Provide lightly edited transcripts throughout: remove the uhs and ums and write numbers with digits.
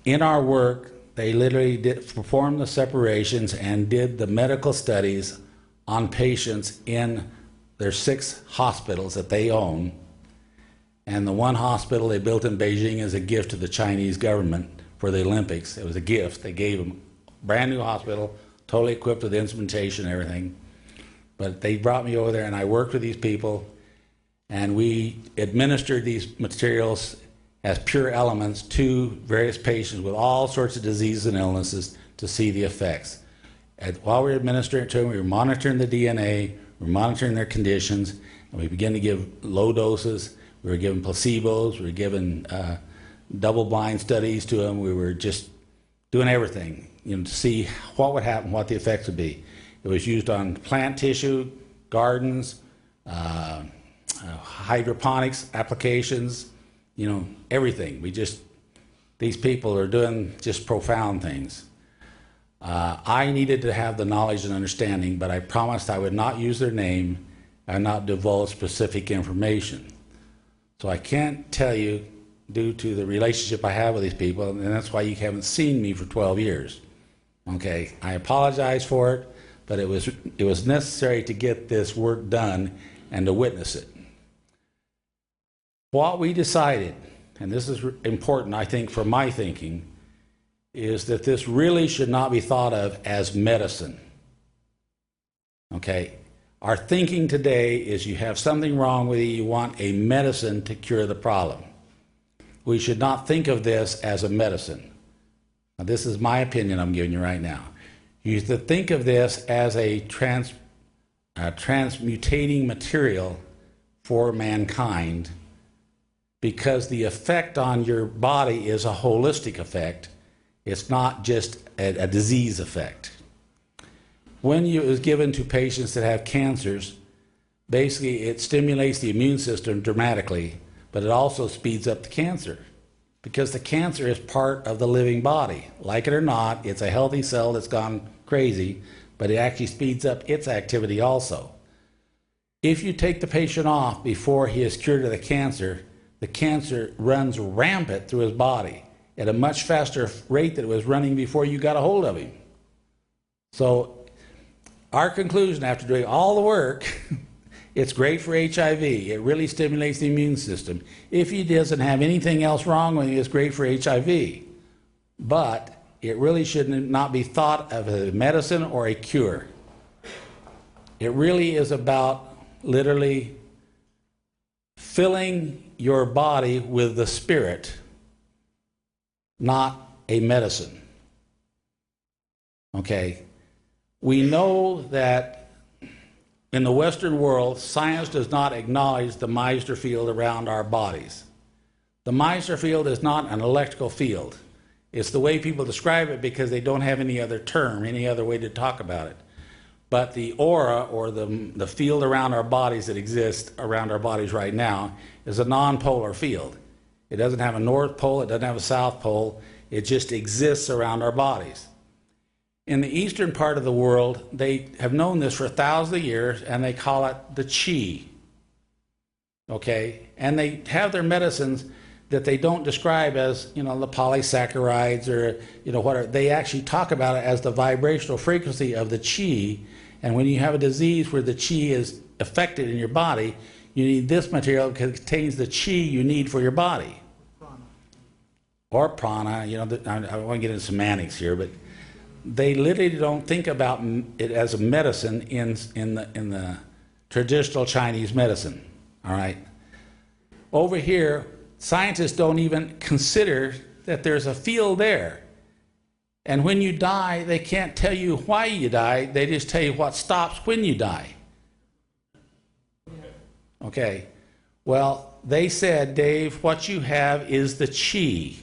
in our work, they literally performed the separations and did the medical studies on patients in their 6 hospitals that they own. And the one hospital they built in Beijing as a gift to the Chinese government for the Olympics. It was a gift. They gave them a brand new hospital, totally equipped with instrumentation and everything. But they brought me over there and I worked with these people and we administered these materials as pure elements to various patients with all sorts of diseases and illnesses to see the effects. While we were administering it to them, we were monitoring the DNA, we were monitoring their conditions, and we began to give low doses. We were giving placebos, we were giving double-blind studies to them. We were just doing everything, to see what would happen, what the effects would be. It was used on plant tissue, gardens, hydroponics applications, everything. These people are doing just profound things. I needed to have the knowledge and understanding, but I promised I would not use their name and not divulge specific information. So I can't tell you, due to the relationship I have with these people, and that's why you haven't seen me for 12 years. Okay, I apologize for it, but it was necessary to get this work done and to witness it. What we decided, and this is important, I think, for my thinking, is that this really should not be thought of as medicine. Okay? Our thinking today is you have something wrong with you, you want a medicine to cure the problem. We should not think of this as a medicine. Now, this is my opinion I'm giving you right now. You should think of this as a transmutating material for mankind, because the effect on your body is a holistic effect. It's not just a disease effect. When it was given to patients that have cancers, basically it stimulates the immune system dramatically, but it also speeds up the cancer, because the cancer is part of the living body. Like it or not, it's a healthy cell that's gone crazy, but it actually speeds up its activity also. If you take the patient off before he is cured of the cancer runs rampant through his body at a much faster rate than it was running before you got a hold of him. So our conclusion after doing all the work, it's great for HIV. It really stimulates the immune system. If he doesn't have anything else wrong with him, it's great for HIV. But it really should not be thought of as a medicine or a cure. It really is about literally filling your body with the Spirit, not a medicine. Okay? We know that in the Western world, science does not acknowledge the Meister field around our bodies. The Meister field is not an electrical field. It's the way people describe it because they don't have any other term, any other way to talk about it. But the aura, or the field around our bodies that exists around our bodies right now, is a non-polar field. It doesn't have a North Pole, it doesn't have a South Pole, it just exists around our bodies. In the eastern part of the world, they have known this for thousands of years, and they call it the chi. Okay? And they have their medicines that they don't describe as, the polysaccharides or, whatever. They actually talk about it as the vibrational frequency of the chi. And when you have a disease where the chi is affected in your body, you need this material because it contains the chi you need for your body. Or prana, I won't get into semantics here, but they literally don't think about it as a medicine in the traditional Chinese medicine. All right? Over here, scientists don't even consider that there's a field there. And when you die, they can't tell you why you die. They just tell you what stops when you die. Okay. Well, they said, Dave, what you have is the chi.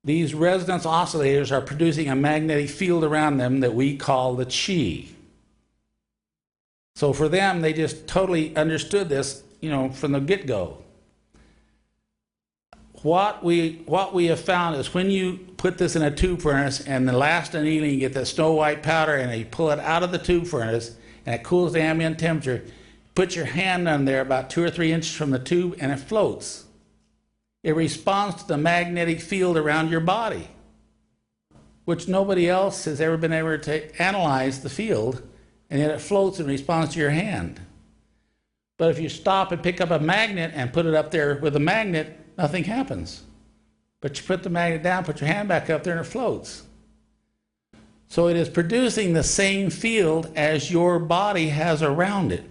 These resonance oscillators are producing a magnetic field around them that we call the chi. So for them, they just totally understood this, from the get-go. What we have found is when you put this in a tube furnace and the last annealing, you get that snow white powder and you pull it out of the tube furnace and it cools the ambient temperature, put your hand on there about 2 or 3 inches from the tube and it floats. It responds to the magnetic field around your body, which nobody else has ever been able to analyze the field, and yet it floats in response to your hand. But if you stop and pick up a magnet and put it up there with a magnet, nothing happens. But you put the magnet down, put your hand back up there, and it floats. So it is producing the same field as your body has around it.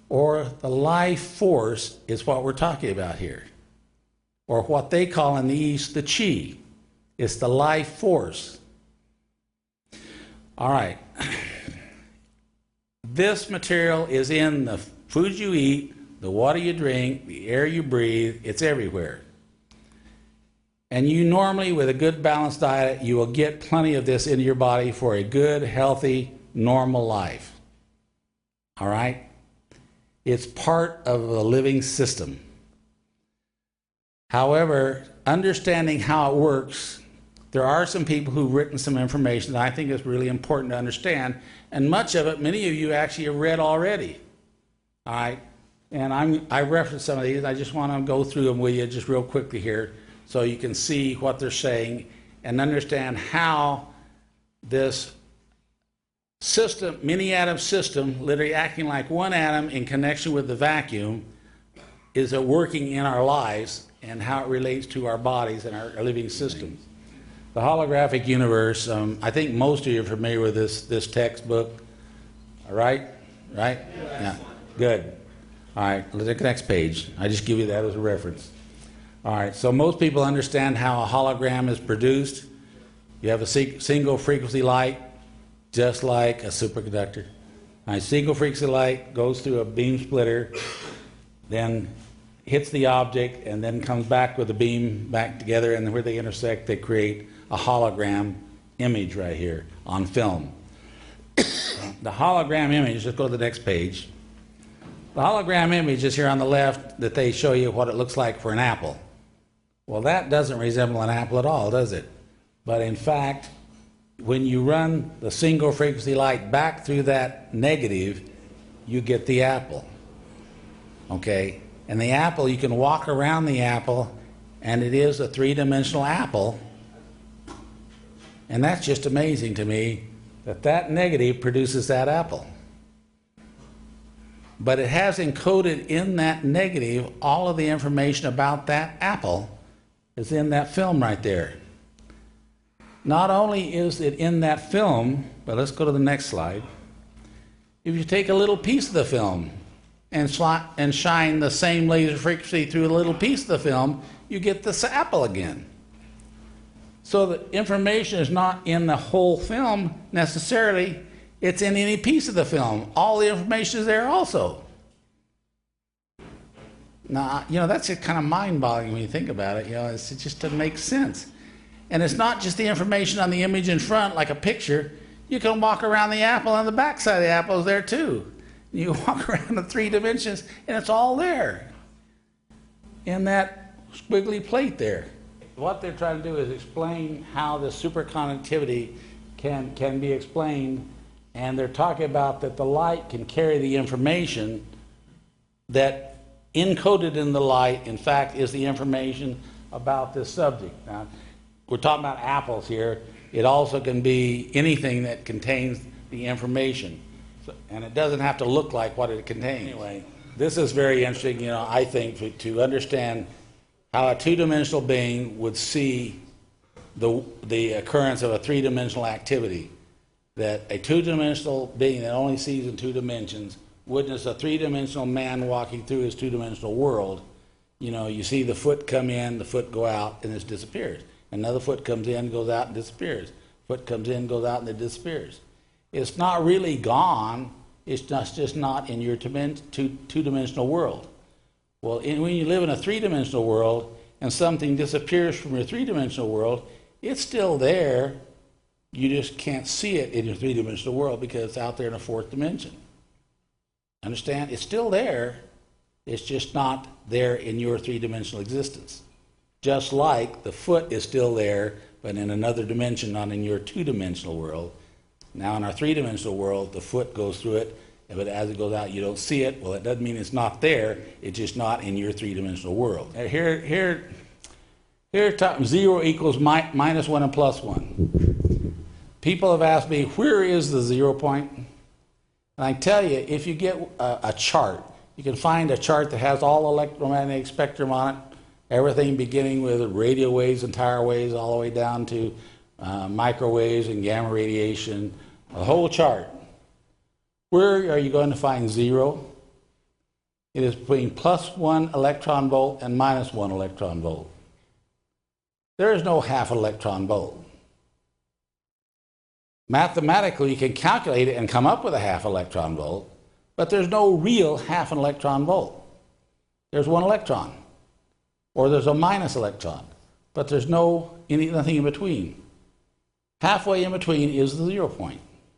Or the life force is what we're talking about here. Or what they call in the East the chi. It's the life force. All right. This material is in the food you eat, the water you drink, the air you breathe. It's everywhere. And you normally, with a good balanced diet, you will get plenty of this into your body for a good, healthy, normal life. All right? It's part of the living system. However, understanding how it works, there are some people who've written some information that I think is really important to understand, and much of it, many of you actually have read already. All right? And I referenced some of these. I just want to go through them with you just real quickly here so you can see what they're saying and understand how this system, mini-atom system, literally acting like one atom in connection with the vacuum, is working in our lives and how it relates to our bodies and our living systems. The holographic universe, I think most of you are familiar with this textbook, all right? Right? Yeah, good. All right, let's take the next page. I just give you that as a reference. All right, so most people understand how a hologram is produced. You have a single frequency light, just like a superconductor. All right, single frequency light goes through a beam splitter, then hits the object, and then comes back with the beam back together, and where they intersect, they create a hologram image right here on film. The hologram image, let's go to the next page. The hologram image is here on the left that they show you what it looks like for an apple. Well, that doesn't resemble an apple at all, does it? But in fact, when you run the single frequency light back through that negative, you get the apple. Okay? And the apple, you can walk around the apple, and it is a three-dimensional apple. And that's just amazing to me that that negative produces that apple. But it has encoded in that negative all of the information about that apple is in that film right there. Not only is it in that film, but let's go to the next slide. If you take a little piece of the film and shine the same laser frequency through a little piece of the film, you get this apple again. So the information is not in the whole film necessarily, it's in any piece of the film. All the information is there also. Now, you know, that's just kind of mind-boggling when you think about it. You know, it just doesn't make sense. And it's not just the information on the image in front, like a picture. You can walk around the apple, and the back side of the apple is there too. You walk around the 3 dimensions, and it's all there in that squiggly plate there. What they're trying to do is explain how the superconductivity can be explained, and they're talking about that the light can carry the information that encoded in the light, in fact, is the information about this subject. Now, we're talking about apples here. It also can be anything that contains the information. So, and it doesn't have to look like what it contains. Anyway, this is very interesting, you know, I think, to understand how a two-dimensional being would see the occurrence of a three-dimensional activity. That a two-dimensional being that only sees in 2 dimensions witness a three-dimensional man walking through his two-dimensional world. You know, you see the foot come in, the foot go out, and it disappears. Another foot comes in, goes out, and disappears. Foot comes in, goes out, and it disappears. It's not really gone. It's just not in your two-dimensional world. Well, when you live in a three-dimensional world and something disappears from your three-dimensional world, it's still there. You just can't see it in your three-dimensional world because it's out there in a 4th dimension. Understand? It's still there. It's just not there in your three-dimensional existence. Just like the foot is still there, but in another dimension, not in your two-dimensional world. Now in our three-dimensional world, the foot goes through it, but as it goes out, you don't see it. Well, it doesn't mean it's not there. It's just not in your three-dimensional world. Here, 0 equals minus 1 and plus 1. People have asked me, where is the 0 point? And I tell you, if you get a chart, you can find a chart that has all electromagnetic spectrum on it, everything beginning with radio waves and tire waves all the way down to microwaves and gamma radiation, the whole chart. Where are you going to find 0? It is between plus 1 electron volt and minus 1 electron volt. There is no half electron volt. Mathematically, you can calculate it and come up with a half electron volt, but there's no real half an electron volt. There's 1 electron, or there's a minus electron, but there's nothing in between. Halfway in between is the 0 point.